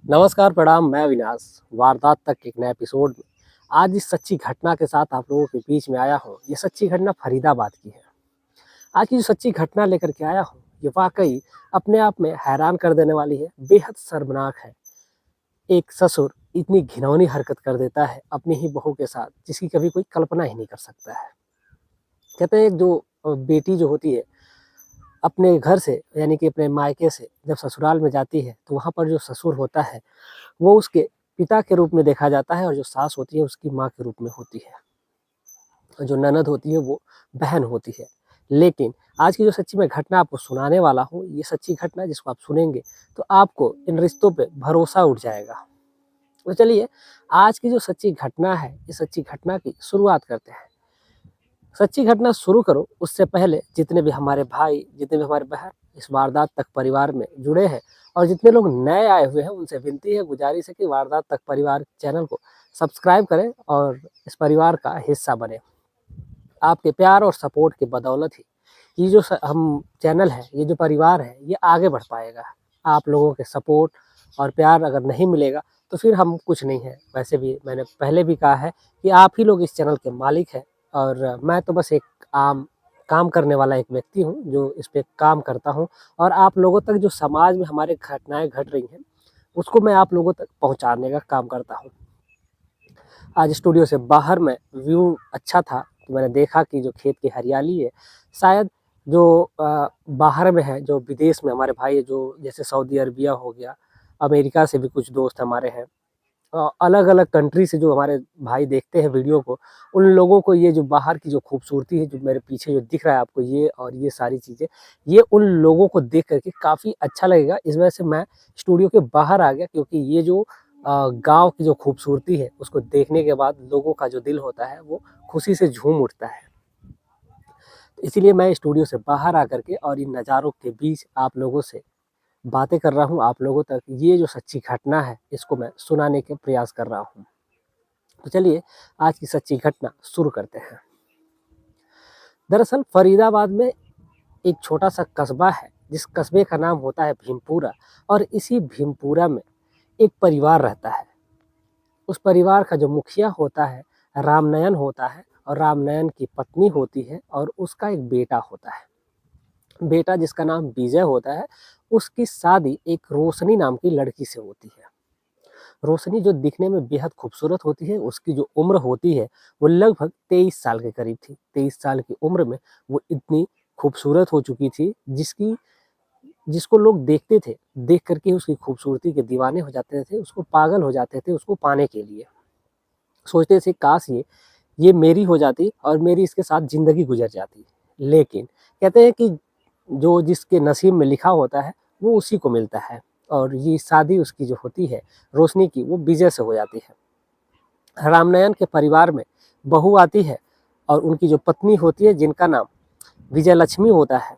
नमस्कार, प्रणाम, मैं अविनाश, वारदात तक के एक नए एपिसोड में आज इस सच्ची घटना के साथ आप लोगों के बीच में आया हूँ। ये सच्ची घटना फरीदाबाद की है। आज की जो सच्ची घटना लेकर के आया हूँ, ये वाक़ई अपने आप में हैरान कर देने वाली है, बेहद शर्मनाक है। एक ससुर इतनी घिनौनी हरकत कर देता है अपनी ही बहू के साथ, जिसकी कभी कोई कल्पना ही नहीं कर सकता है। कहते हैं जो बेटी जो होती है, अपने घर से यानी कि अपने मायके से जब ससुराल में जाती है, तो वहाँ पर जो ससुर होता है वो उसके पिता के रूप में देखा जाता है और जो सास होती है उसकी माँ के रूप में होती है। और जो ननद होती है वो बहन होती है। लेकिन आज की जो सच्ची मैं घटना आपको सुनाने वाला हूँ, ये सच्ची घटना जिसको आप सुनेंगे तो आपको इन रिश्तों पे भरोसा उठ जाएगा। तो चलिए आज की जो सच्ची घटना है, इस सच्ची घटना की शुरुआत करते हैं। सच्ची घटना शुरू करो उससे पहले जितने भी हमारे भाई, जितने भी हमारे बहन इस वारदात तक परिवार में जुड़े हैं और जितने लोग नए आए हुए हैं उनसे विनती है, गुजारिश है कि वारदात तक परिवार चैनल को सब्सक्राइब करें और इस परिवार का हिस्सा बने। आपके प्यार और सपोर्ट की बदौलत ही ये जो हम चैनल है, ये जो परिवार है, ये आगे बढ़ पाएगा। आप लोगों के सपोर्ट और प्यार अगर नहीं मिलेगा तो फिर हम कुछ नहीं है। वैसे भी मैंने पहले भी कहा है कि आप ही लोग इस चैनल के मालिक हैं और मैं तो बस एक आम काम करने वाला एक व्यक्ति हूँ जो इस पे काम करता हूँ और आप लोगों तक जो समाज में हमारे घटनाएं घट रही हैं उसको मैं आप लोगों तक पहुँचाने का काम करता हूँ। आज स्टूडियो से बाहर में व्यू अच्छा था तो मैंने देखा कि जो खेत की हरियाली है शायद जो बाहर में है, जो विदेश में हमारे भाई है, जो जैसे सऊदी अरबिया हो गया, अमेरिका से भी कुछ दोस्त हमारे हैं, अलग-अलग कंट्री से जो हमारे भाई देखते हैं वीडियो को, उन लोगों को ये जो बाहर की जो खूबसूरती है, जो मेरे पीछे जो दिख रहा है आपको ये और ये सारी चीज़ें, ये उन लोगों को देख कर के काफ़ी अच्छा लगेगा। इस वजह से मैं स्टूडियो के बाहर आ गया क्योंकि ये जो गाँव की जो खूबसूरती है, उसको देखने के बाद लोगों का जो दिल होता है, वो खुशी से झूम उठता है। इसीलिए मैं स्टूडियो से बाहर आकर के और इन नज़ारों के बीच आप लोगों से बातें कर रहा हूँ, आप लोगों तक ये जो सच्ची घटना है, इसको मैं सुनाने के प्रयास कर रहा हूँ। तो चलिए आज की सच्ची घटना शुरू करते हैं। दरअसल फरीदाबाद में एक छोटा सा कस्बा है जिस कस्बे का नाम होता है भीमपुरा और इसी भीमपुरा में एक परिवार रहता है। उस परिवार का जो मुखिया होता है रामनयन होता है और रामनयन की पत्नी होती है और उसका एक बेटा होता है। बेटा जिसका नाम विजय होता है, उसकी शादी एक रोशनी नाम की लड़की से होती है। रोशनी जो दिखने में बेहद खूबसूरत होती है, उसकी जो उम्र होती है, वो लगभग 23 साल के करीब थी। 23 साल की उम्र में वो इतनी खूबसूरत हो चुकी थी, जिसको लोग देखते थे, देख कर के उसकी खूबसूरती के दीवाने हो जाते थे, उसको पागल हो जाते थे उसको पाने के लिए। सोचते थे काश ये मेरी हो जाती और मेरी इसके साथ ज़िंदगी गुज़र जाती। लेकिन कहते हैं कि जो जिसके नसीब में लिखा होता है, वो उसी को मिलता है और ये शादी उसकी जो होती है, रोशनी की, वो विजय से हो जाती है। रामनयन के परिवार में बहू आती है और उनकी जो पत्नी होती है, जिनका नाम विजय लक्ष्मी होता है,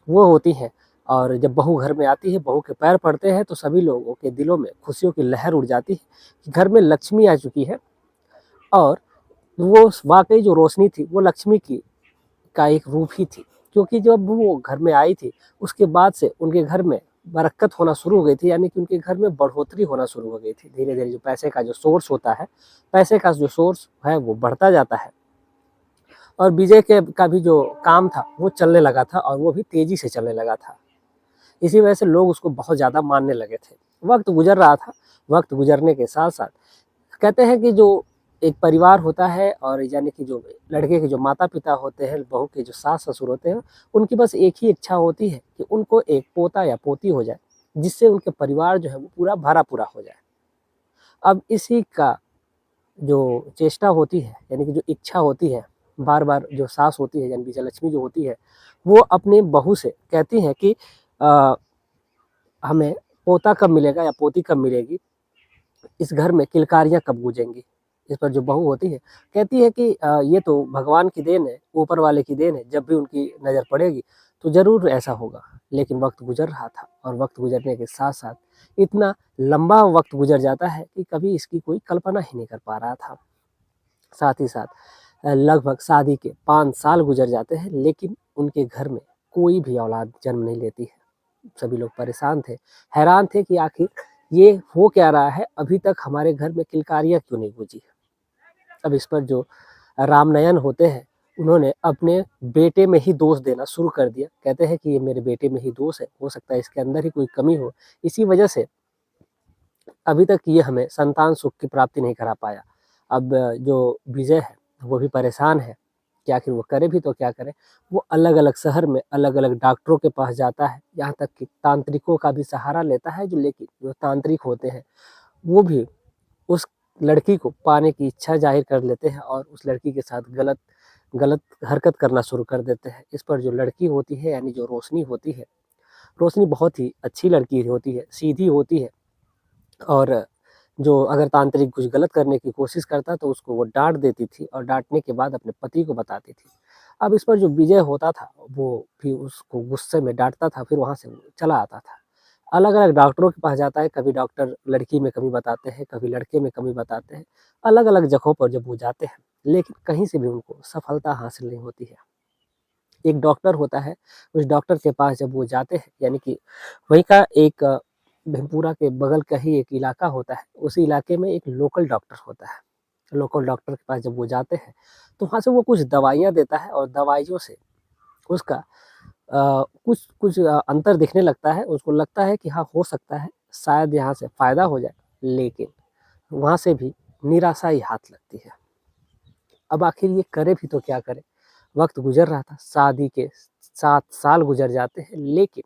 वो होती हैं और जब बहू घर में आती है, बहू के पैर पड़ते हैं, तो सभी लोगों के दिलों में खुशियों की लहर उठ जाती है कि घर में लक्ष्मी आ चुकी है और वो वाक़ई जो रोशनी थी, वो लक्ष्मी की का एक रूप ही थी। क्योंकि जब वो घर में आई थी, उसके बाद से उनके घर में बरक़्क़त होना शुरू हो गई थी, यानी कि उनके घर में बढ़ोतरी होना शुरू हो गई थी। धीरे-धीरे जो पैसे का जो सोर्स होता है, पैसे का जो सोर्स है वो बढ़ता जाता है और विजय के का भी जो काम था, वो चलने लगा था और वो भी तेज़ी से चलने लगा था। इसी वजह से लोग उसको बहुत ज़्यादा मानने लगे थे। वक़्त गुज़र रहा था, वक़्त गुज़रने के साथ-साथ कहते हैं कि जो एक परिवार होता है और यानी कि जो लड़के के जो माता-पिता होते हैं, बहू के जो सास-ससुर होते हैं, उनकी बस एक ही इच्छा होती है कि उनको एक पोता या पोती हो जाए, जिससे उनके परिवार जो है वो पूरा भरा-पूरा हो जाए। अब इसी का जो चेष्टा होती है, यानी कि जो इच्छा होती है, बार-बार जो सास होती है यानी विजयलक्ष्मी जो होती है, वो अपनी बहू से कहती हैं कि अ, हमें पोता कब मिलेगा या पोती कब मिलेगी? इस घर में किलकारियाँ कब गूँजेंगी? इस पर जो बहू होती है, कहती है कि ये तो भगवान की देन है, ऊपर वाले की देन है, जब भी उनकी नज़र पड़ेगी, तो ज़रूर ऐसा होगा। लेकिन वक़्त गुज़र रहा था और वक़्त गुज़रने के साथ-साथ इतना लंबा वक़्त गुज़र जाता है कि कभी इसकी कोई कल्पना ही नहीं कर पा रहा था। साथ ही साथ लगभग शादी के 5 साल गुज़र जाते हैं, लेकिन उनके घर में कोई भी औलाद जन्म नहीं लेती है। सभी लोग परेशान थे, हैरान थे कि आखिर ये हो क्या रहा है, अभी तक हमारे घर में किलकारियाँ क्यों नहीं गूँजी? अब इस पर जो रामनयन होते हैं, उन्होंने अपने बेटे में ही दोष देना शुरू कर दिया। कहते हैं कि ये मेरे बेटे में ही दोष है, हो सकता है इसके अंदर ही कोई कमी हो। इसी वजह से अभी तक ये हमें संतान सुख की प्राप्ति नहीं करा पाया। अब जो विजय है, वो भी परेशान है कि आखिर वो करे भी तो क्या करे? वो अलग-अलग शहर में अलग-अलग डॉक्टरों के पास जाता है, यहाँ तक कि तांत्रिकों का भी सहारा लेता है, जो लेकिन जो तांत्रिक होते हैं, वो भी उस लड़की को पाने की इच्छा ज़ाहिर कर लेते हैं और उस लड़की के साथ गलत गलत हरकत करना शुरू कर देते हैं। इस पर जो लड़की होती है, यानी जो रोशनी होती है, रोशनी बहुत ही अच्छी लड़की होती है, सीधी होती है और जो अगर तांत्रिक कुछ गलत करने की कोशिश करता तो उसको वो डाँट देती थी और डाँटने के बाद अपने पति को बताती थी। अब इस पर जो विजय होता था, वो फिर उसको गुस्से में डाँटता था, फिर वहाँ से वो चला आता था। अलग-अलग डॉक्टरों के पास जाता है, कभी डॉक्टर लड़की में कमी बताते हैं, कभी लड़के में कमी बताते हैं। अलग-अलग जगहों पर जब वो जाते हैं, लेकिन कहीं से भी उनको सफलता हासिल नहीं होती है। एक डॉक्टर होता है, उस डॉक्टर के पास जब वो जाते हैं, यानी कि वहीं का एक भीमपुरा के बगल का ही एक इलाका होता है, उसी इलाके में एक लोकल डॉक्टर होता है। लोकल डॉक्टर के पास जब वो जाते हैं, तो वहाँ से वो कुछ दवाइयाँ देता है और दवाइयों से उसका कुछ कुछ अंतर दिखने लगता है। उसको लगता है कि हाँ, हो सकता है, शायद यहाँ से फ़ायदा हो जाए, लेकिन वहाँ से भी निराशा ही हाथ लगती है। अब आखिर ये करे भी तो क्या करे? वक़्त गुज़र रहा था, शादी के 7 साल गुज़र जाते हैं, लेकिन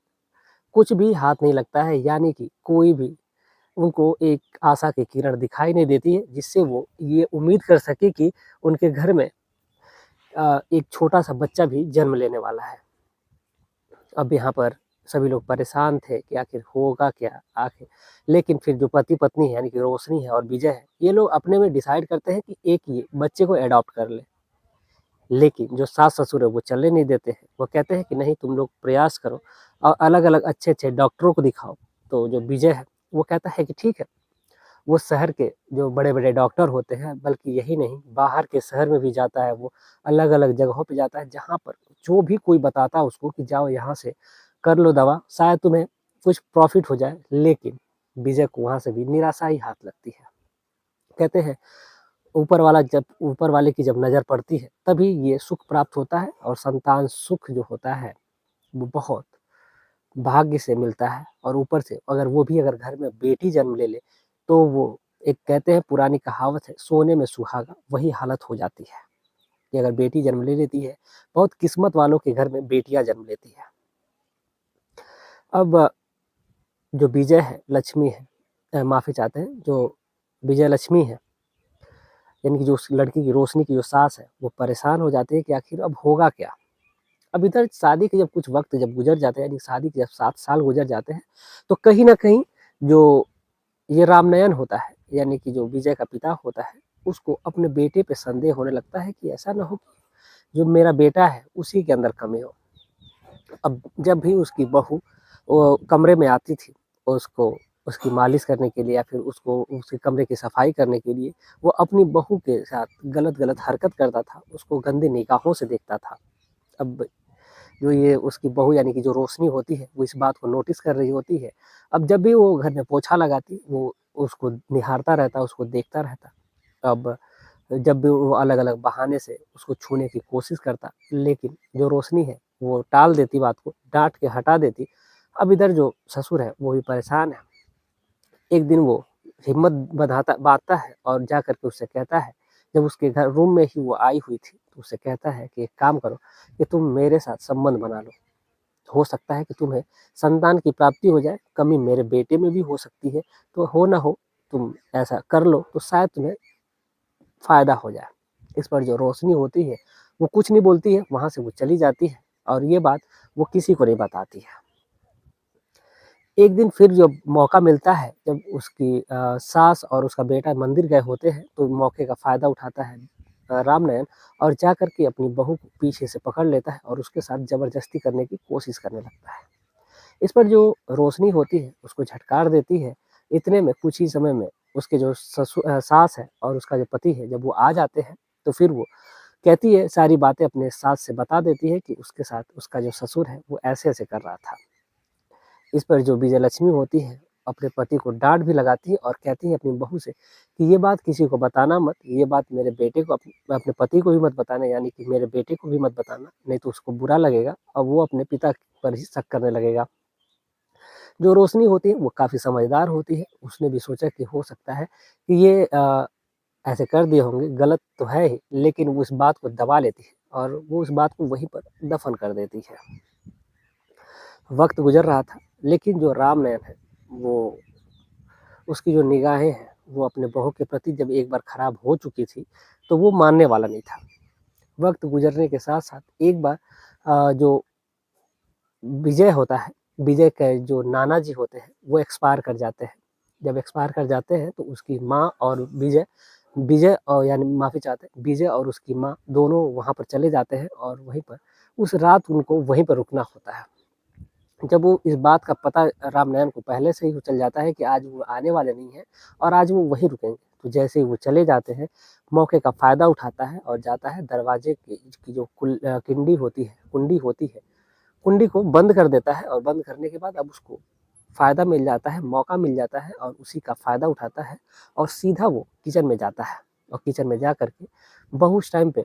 कुछ भी हाथ नहीं लगता है, यानी कि कोई भी उनको एक आशा की किरण दिखाई नहीं देती है, जिससे वो ये उम्मीद कर सके कि उनके घर में एक छोटा-सा बच्चा भी जन्म लेने वाला है। अब यहाँ पर सभी लोग परेशान थे कि आखिर होगा क्या आखिर? लेकिन फिर जो पति-पत्नी है, यानी कि रोशनी है और विजय है, ये लोग अपने में डिसाइड करते हैं कि एक ये बच्चे को एडॉप्ट कर लें। लेकिन जो सास-ससुर है वो चलने नहीं देते हैं। वो कहते हैं कि नहीं, तुम लोग प्रयास करो और अलग-अलग अच्छे-अच्छे डॉक्टरों को दिखाओ। तो जो विजय है, वो कहता है कि ठीक है। वो शहर के जो बड़े-बड़े डॉक्टर होते हैं, बल्कि यही नहीं, बाहर के शहर में भी जाता है वो, अलग-अलग जगहों पे जाता है, जहाँ पर जो भी कोई बताता है उसको कि जाओ यहाँ से कर लो दवा, शायद तुम्हें कुछ प्रॉफ़िट हो जाए। लेकिन विजय को वहाँ से भी निराशा ही हाथ लगती है। कहते हैं ऊपर वाले की जब नज़र पड़ती है, तभी ये सुख प्राप्त होता है और संतान सुख जो होता है, वो बहुत भाग्य से मिलता है और ऊपर से अगर वो भी अगर घर में बेटी जन्म ले ले, तो वो एक कहते हैं पुरानी कहावत है, सोने में सुहागा, वही हालत हो जाती है कि अगर बेटी जन्म ले लेती है, बहुत किस्मत वालों के घर में बेटियाँ जन्म लेती हैं। अब जो विजय है, लक्ष्मी है, माफ़ी चाहते हैं, जो विजय लक्ष्मी है, यानी कि जो उस लड़की की रोशनी की जो सास है, वो परेशान हो जाती है कि आखिर अब होगा क्या? अब इधर शादी के जब कुछ वक़्त जब गुज़र जाते हैं, यानी शादी के जब 7 साल गुज़र जाते हैं, तो कहीं न कहीं जो ये रामनयन होता है, यानी कि जो विजय का पिता होता है, उसको अपने बेटे पे संदेह होने लगता है कि ऐसा ना हो कि जो मेरा बेटा है, उसी के अंदर कमी हो। अब जब भी उसकी बहू वो कमरे में आती थी, उसको उसकी मालिश करने के लिए या फिर उसको उसके कमरे की सफाई करने के लिए, वो अपनी बहू के साथ गलत-गलत हरकत करता था, उसको गंदी निगाहों से देखता था। अब जो ये उसकी बहू यानी कि जो रोशनी होती है, वो इस बात को नोटिस कर रही होती है। अब जब भी वो घर में पोछा लगाती, वो उसको निहारता रहता, उसको देखता रहता। अब जब भी वो अलग-अलग बहाने से उसको छूने की कोशिश करता, लेकिन जो रोशनी है, वो टाल देती बात को, डाँट के हटा देती। अब इधर जो ससुर है, वो भी परेशान है। एक दिन वो हिम्मत बाँधता है और जा कर के उससे कहता है, जब उसके घर रूम में ही वो आई हुई थी, तो उससे कहता है कि एक काम करो कि तुम मेरे साथ संबंध बना लो। हो सकता है कि तुम्हें संतान की प्राप्ति हो जाए, कमी मेरे बेटे में भी हो सकती है, तो हो ना हो तुम ऐसा कर लो, तो शायद तुम्हें फ़ायदा हो जाए। इस पर जो रोशनी होती है, वो कुछ नहीं बोलती है, वहाँ से वो चली जाती है और ये बात वो किसी को नहीं बताती है। एक दिन फिर जब मौका मिलता है, जब उसकी सास और उसका बेटा मंदिर गए होते हैं, तो मौके का फ़ायदा उठाता है रामनयन और जा कर के अपनी बहू को पीछे से पकड़ लेता है और उसके साथ ज़बरदस्ती करने की कोशिश करने लगता है। इस पर जो रोशनी होती है, उसको झटकार देती है। इतने में कुछ ही समय में उसके जो सास है और उसका जो पति है, जब वो आ जाते हैं, तो फिर वो कहती है सारी बातें अपने सास से बता देती है कि उसके साथ उसका जो ससुर है, वो ऐसे-ऐसे कर रहा था। इस पर जो विजयलक्ष्मी होती है अपने पति को डाँट भी लगाती है और कहती है अपनी बहू से कि ये बात किसी को बताना मत, ये बात मेरे बेटे को अपने पति को भी मत बताना, यानी कि मेरे बेटे को भी मत बताना, नहीं तो उसको बुरा लगेगा और वो अपने पिता पर ही शक करने लगेगा। जो रोशनी होती है वो काफ़ी समझदार होती है, उसने भी सोचा कि हो सकता है कि ये ऐसे कर दिए होंगे, गलत तो है ही, लेकिन वो इस बात को दबा लेती है और वो उस बात को वहीं पर दफ़न कर देती है। वक़्त गुज़र रहा था, लेकिन जो रामनयन है, वो उसकी जो निगाहें हैं, वो अपने बहू के प्रति जब एक बार खराब हो चुकी थी, तो वो मानने वाला नहीं था। वक़्त गुज़रने के साथ-साथ एक बार जो विजय होता है, विजय के जो नाना जी होते हैं, वो एक्सपायर कर जाते हैं। जब एक्सपायर कर जाते हैं, तो उसकी माँ और विजय विजय यानी माफ़ी चाहते हैं, विजय और उसकी माँ दोनों वहाँ पर चले जाते हैं और वहीं पर उस रात उनको वहीं पर रुकना होता है। जब वो इस बात का पता रामनयन को पहले से ही चल जाता है कि आज वो आने वाले नहीं हैं और आज वो वहीं रुकेंगे। तो जैसे ही वो चले जाते हैं, मौके का फ़ायदा उठाता है और जाता है दरवाजे की जो कुंडी होती है, कुंडी को बंद कर देता है और बंद करने के बाद अब उसको फ़ायदा मिल जाता है, मौका मिल जाता है और उसी का फ़ायदा उठाता है और सीधा वो किचन में जाता है और किचन में जा कर के बहू उस टाइम पे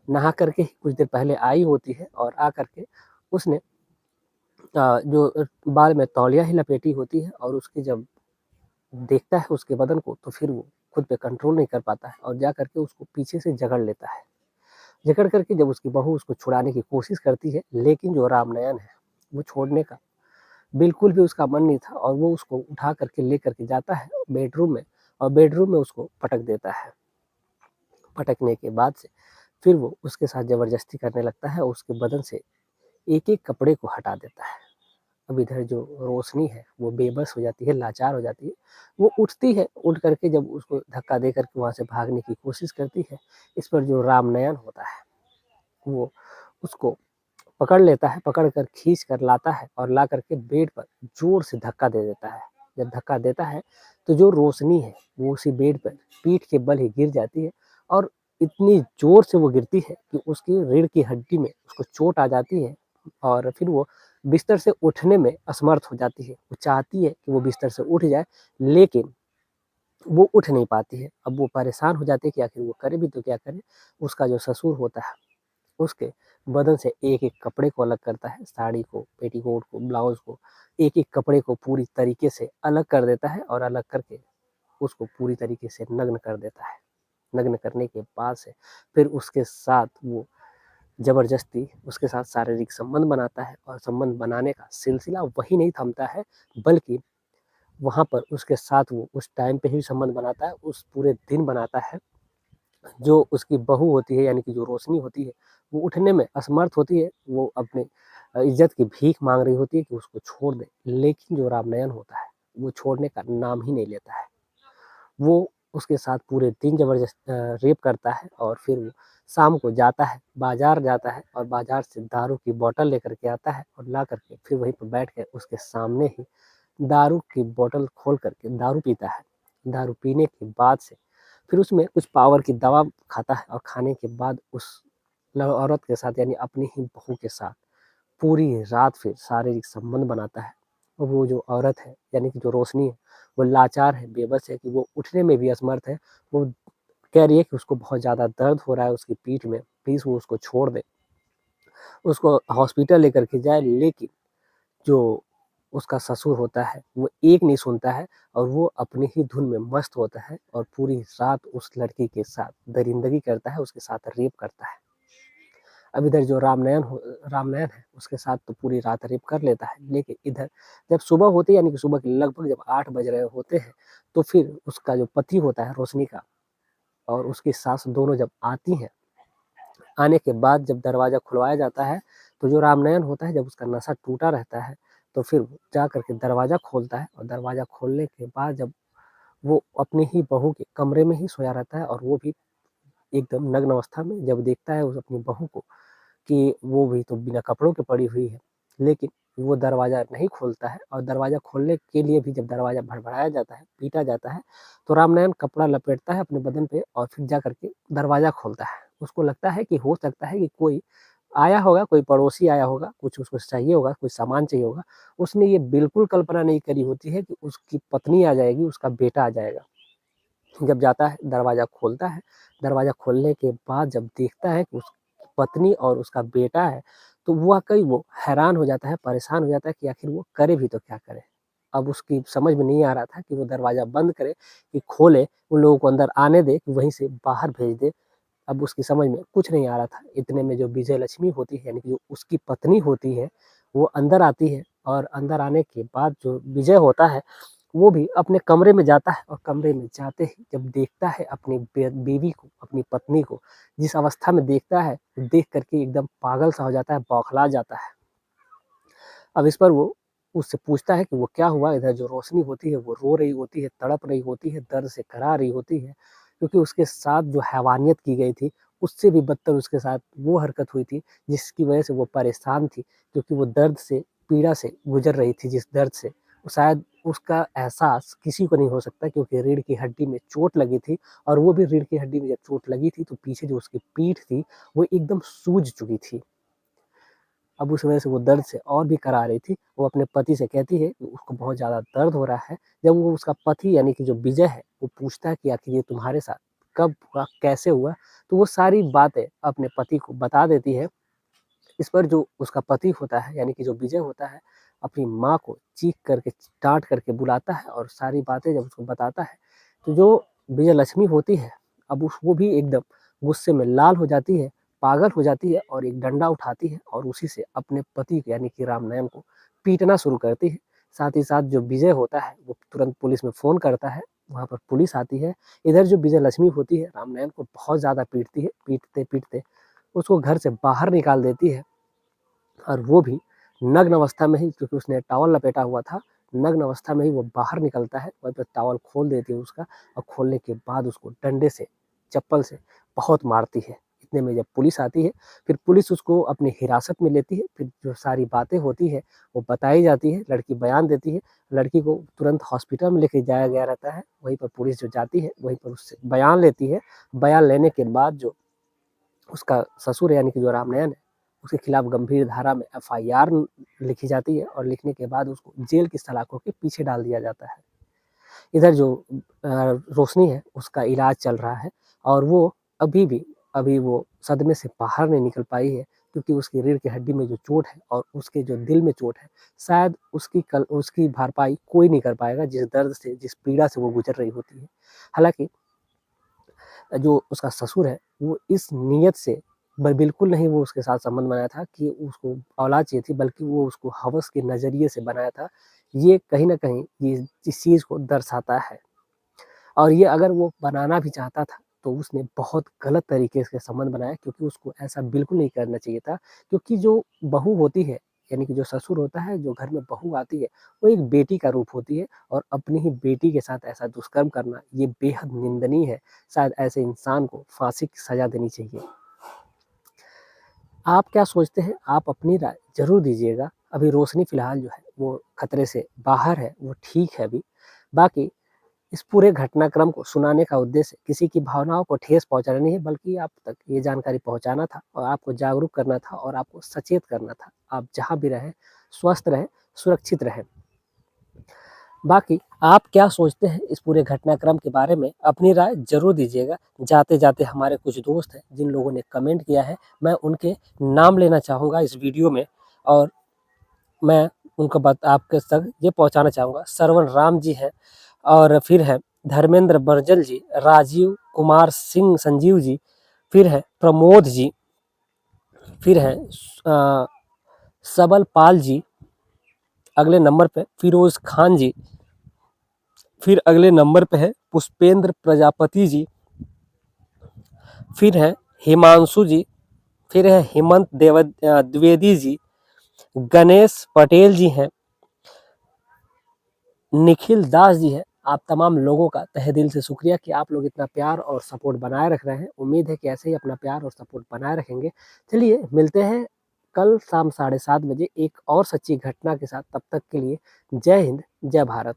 नहा कर के कुछ देर पहले आई होती है और आ कर के उसने जो बाल में तौलिया ही लपेटी होती है और उसकी जब देखता है उसके बदन को तो फिर वो खुद पे कंट्रोल नहीं कर पाता है और जा कर के उसको पीछे से जकड़ लेता है। जकड़ कर के जब उसकी बहू उसको छुड़ाने की कोशिश करती है, लेकिन जो रामनयन है, वो छोड़ने का बिल्कुल भी उसका मन नहीं था और वो उसको उठा कर के लेकर के जाता है बेडरूम में और बेडरूम में उसको पटक देता है। पटकने के बाद से फिर वो उसके साथ ज़बरदस्ती करने लगता है और उसके बदन से एक-एक कपड़े को हटा देता है। अब इधर जो रोशनी है वो बेबस हो जाती है, लाचार हो जाती है। वो उठती है, उठ कर के जब उसको धक्का दे कर के वहाँ से भागने की कोशिश करती है, इस पर जो रामनयन होता है, वो उसको पकड़ लेता है, पकड़ कर खींच कर लाता है और ला कर के बेड पर ज़ोर से धक्का दे देता है। जब धक्का देता है, तो जो रोशनी है, वो उसी बेड पर पीठ के बल ही गिर जाती है और इतनी ज़ोर से वो गिरती है कि उसकी रीढ़ की हड्डी में उसको चोट आ जाती है और फिर वो बिस्तर से उठने में असमर्थ हो जाती है। वो चाहती है कि वो बिस्तर से उठ जाए, लेकिन वो उठ नहीं पाती है। अब वो परेशान हो जाती है कि आखिर वो करे भी तो क्या करे? उसका जो ससुर होता है, उसके बदन से एक-एक कपड़े को अलग करता है, साड़ी को, पेटीकोट को, ब्लाउज़ को, एक-एक कपड़े को पूरी तरीके से अलग कर देता है और अलग करके उसको पूरी तरीके से नग्न कर देता है। नग्न करने के बाद से फिर उसके साथ वो ज़बरदस्ती उसके साथ शारीरिक संबंध बनाता है और संबंध बनाने का सिलसिला वहीं नहीं थमता है, बल्कि वहाँ पर उसके साथ वो उस टाइम पे ही संबंध बनाता है, उस पूरे दिन बनाता है। जो उसकी बहू होती है यानी कि जो रोशनी होती है, वो उठने में असमर्थ होती है, वो अपनी इज़्ज़त की भीख माँग रही होती है कि उसको छोड़ दे, लेकिन जो रामनयन होता है, वो छोड़ने का नाम ही नहीं लेता है। वो उसके साथ पूरे दिन रेप करता है और फिर वो शाम को जाता है, बाज़ार जाता है और बाज़ार से दारू की बॉटल लेकर के आता है और ला कर के फिर वहीं पे बैठ के उसके सामने ही दारू की बॉटल खोल कर के दारू पीता है। दारू पीने के बाद से फिर उसमें कुछ पावर की दवा खाता है और खाने के बाद उस औरत के साथ यानी अपनी ही बहू के साथ पूरी रात फिर शारीरिक संबंध बनाता है। और वो जो औरत है यानी कि जो रोशनी है, वो लाचार है, बेबस है कि वो उठने में भी असमर्थ है। वो कह रही है कि उसको बहुत ज़्यादा दर्द हो रहा है उसकी पीठ में, प्लीज़ वो उसको छोड़ दे। उसको हॉस्पिटल लेकर के जाए, लेकिन जो उसका ससुर होता है, वो एक नहीं सुनता है और वो अपनी ही धुन में मस्त होता है और पूरी रात उस लड़की के साथ दरिंदगी करता है, उसके साथ रेप करता है। अब इधर जो रामनयन है, उसके साथ तो पूरी रात रेप कर लेता है, लेकिन इधर जब सुबह होती है यानी कि सुबह के लगभग जब 8 बज रहे होते हैं, तो फिर उसका जो पति होता है रोशनी का और उसकी सास दोनों जब आती हैं, आने के बाद जब दरवाज़ा खुलवाया जाता है, तो जो रामनयन होता है जब उसका नशा टूटा रहता है, तो फिर वो जा कर के दरवाज़ा खोलता है और दरवाज़ा खोलने के बाद जब वो अपनी ही बहू के कमरे में ही सोया रहता है और वो भी एकदम नग्न अवस्था में जब देखता है उस अपनी बहू को कि वो भी तो बिना कपड़ों के पड़ी हुई है, लेकिन वो दरवाज़ा नहीं खोलता है और दरवाज़ा खोलने के लिए भी जब दरवाज़ा भड़बड़ाया जाता है, पीटा जाता है, तो रामनयन कपड़ा लपेटता है अपने बदन पे और फिर जा कर के दरवाज़ा खोलता है। उसको लगता है कि हो सकता है कि कोई आया होगा, कोई पड़ोसी आया होगा, कुछ उसको चाहिए होगा, कोई सामान चाहिए होगा, उसने ये बिल्कुल कल्पना नहीं करी होती है कि उसकी पत्नी आ जाएगी, उसका बेटा आ जाएगा। जब जाता है, दरवाज़ा खोलता है, दरवाज़ा खोलने के बाद जब देखता है कि उसकी पत्नी और उसका बेटा है, तो वाक़ई वो हैरान हो जाता है, परेशान हो जाता है कि आखिर वो करे भी तो क्या करे? अब उसकी समझ में नहीं आ रहा था कि वो दरवाज़ा बंद करे कि खोले, उन लोगों को अंदर आने दे, कि वहीं से बाहर भेज दे। अब उसकी समझ में कुछ नहीं आ रहा था। इतने में जो विजय लक्ष्मी होती है, यानी कि जो उसकी पत्नी होती है, वो अंदर आती है और अंदर आने के बाद जो विजय होता है, वो भी अपने कमरे में जाता है और कमरे में जाते ही जब देखता है अपनी बीवी को, अपनी पत्नी को, जिस अवस्था में देखता है, देख कर के एकदम पागल सा हो जाता है, बौखला जाता है। अब इस पर वो उससे पूछता है कि वो क्या हुआ? इधर जो रोशनी होती है वो रो रही होती है, तड़प रही होती है, दर्द से कराह रही होती है, क्योंकि उसके साथ जो हैवानियत की गई थी, उससे भी बदतर उसके साथ वो हरकत हुई थी, जिसकी वजह से वो परेशान थी, क्योंकि वो दर्द से, पीड़ा से गुज़र रही थी, जिस दर्द से, वो शायद उसका एहसास किसी को नहीं हो सकता, क्योंकि रीढ़ की हड्डी में चोट लगी थी और वो भी रीढ़ की हड्डी में जब चोट लगी थी, तो पीछे जो उसकी पीठ थी, वो एकदम सूज चुकी थी। अब उस वजह से वो दर्द से और भी करा रही थी। वो अपने पति से कहती है कि उसको बहुत ज़्यादा दर्द हो रहा है। जब वो उसका पति यानी कि जो विजय है, वो पूछता है कि आखिर ये तुम्हारे साथ कब हुआ, कैसे हुआ? तो वो सारी बातें अपने पति को बता देती है। इस पर जो उसका पति होता है, यानी कि जो विजय होता है, अपनी माँ को चीख करके, डाँट करके बुलाता है और सारी बातें जब उसको बताता है, तो जो विजय लक्ष्मी होती है, अब वो भी एकदम गुस्से में लाल हो जाती है, पागल हो जाती है और एक डंडा उठाती है और उसी से अपने पति को, यानी कि रामनयन को पीटना शुरू करती है। साथ ही साथ जो विजय होता है, वो तुरंत पुलिस में फ़ोन करता है, वहाँ पर पुलिस आती है। इधर जो विजय लक्ष्मी होती है, रामनयन को बहुत ज़्यादा पीटती है, पीटते-पीटते उसको घर से बाहर निकाल देती है। और वो भी नग्न अवस्था में ही, क्योंकि उसने टॉवल लपेटा हुआ था, नग्न अवस्था में ही वो बाहर निकलता है, वहीं पे टॉवल खोल देती है उसका और खोलने के बाद उसको डंडे से, चप्पल से बहुत मारती है। इतने में जब पुलिस आती है, फिर पुलिस उसको अपनी हिरासत में लेती है, फिर जो सारी बातें होती है, वो बताई जाती है, लड़की बयान देती है, लड़की को तुरंत हॉस्पिटल में लेके जाया गया रहता है, वहीं पर पुलिस जो जाती है, वहीं पर उससे बयान लेती है। बयान लेने के बाद जो उसका ससुर है, यानी कि जो रामनयन है, उसके खिलाफ गंभीर धारा में एफआईआर लिखी जाती है और लिखने के बाद उसको जेल की सलाखों के पीछे डाल दिया जाता है। इधर जो रोशनी है, उसका इलाज चल रहा है और वो अभी भी अभी वो सदमे से बाहर नहीं निकल पाई है, क्योंकि उसकी रीढ़ की हड्डी में जो चोट है और उसके जो दिल में चोट है, शायद उसकी भरपाई कोई नहीं कर पाएगा, जिस दर्द से, जिस पीड़ा से वो गुजर रही होती है। हालाँकि जो उसका ससुर है, वो इस नियत से बिल्कुल नहीं वो उसके साथ संबंध बनाया था कि उसको औलाद चाहिए थी, बल्कि वो उसको हवस के नज़रिए से बनाया था। ये कहीं न कहीं ये इस चीज़ को दर्शाता है। और ये अगर वो बनाना भी चाहता था, तो उसने बहुत गलत तरीके से संबंध बनाया, क्योंकि उसको ऐसा बिल्कुल नहीं करना चाहिए था। क्योंकि जो बहू होती है, यानी कि जो ससुर होता है, जो घर में बहू आती है, वो एक बेटी का रूप होती है और अपनी ही बेटी के साथ ऐसा दुष्कर्म करना, ये बेहद निंदनीय है। शायद ऐसे इंसान को फांसी की सज़ा देनी चाहिए। आप क्या सोचते हैं? आप अपनी राय ज़रूर दीजिएगा। अभी रोशनी फ़िलहाल जो है, वो खतरे से बाहर है, वो ठीक है अभी। बाकी इस पूरे घटनाक्रम को सुनाने का उद्देश्य किसी की भावनाओं को ठेस पहुँचाना नहीं है, बल्कि आप तक ये जानकारी पहुँचाना था और आपको जागरूक करना था और आपको सचेत करना था। आप जहाँ भी रहें, स्वस्थ रहें, सुरक्षित रहें। बाकी आप क्या सोचते हैं इस पूरे घटनाक्रम के बारे में? अपनी राय ज़रूर दीजिएगा। जाते-जाते हमारे कुछ दोस्त हैं, जिन लोगों ने कमेंट किया है, मैं उनके नाम लेना चाहूँगा इस वीडियो में और मैं उनको आपके तक ये पहुँचाना चाहूँगा। श्रवण राम जी हैं और फिर है धर्मेंद्र बर्जल जी, राजीव कुमार सिंह संजीव जी, फिर है प्रमोद जी, फिर है सबल पाल जी, अगले नंबर पे फिरोज़ खान जी, फिर अगले नंबर पे है पुष्पेंद्र प्रजापति जी, फिर है हिमांशु जी, फिर है हेमंत द्विवेदी जी, गणेश पटेल जी हैं, निखिल दास जी हैं। आप तमाम लोगों का तहे दिल से शुक्रिया कि आप लोग इतना प्यार और सपोर्ट बनाए रख रहे हैं। उम्मीद है कि ऐसे ही अपना प्यार और सपोर्ट बनाए रखेंगे। चलिए मिलते हैं कल शाम 7:30 बजे एक और सच्ची घटना के साथ। तब तक के लिए जय हिंद, जय भारत।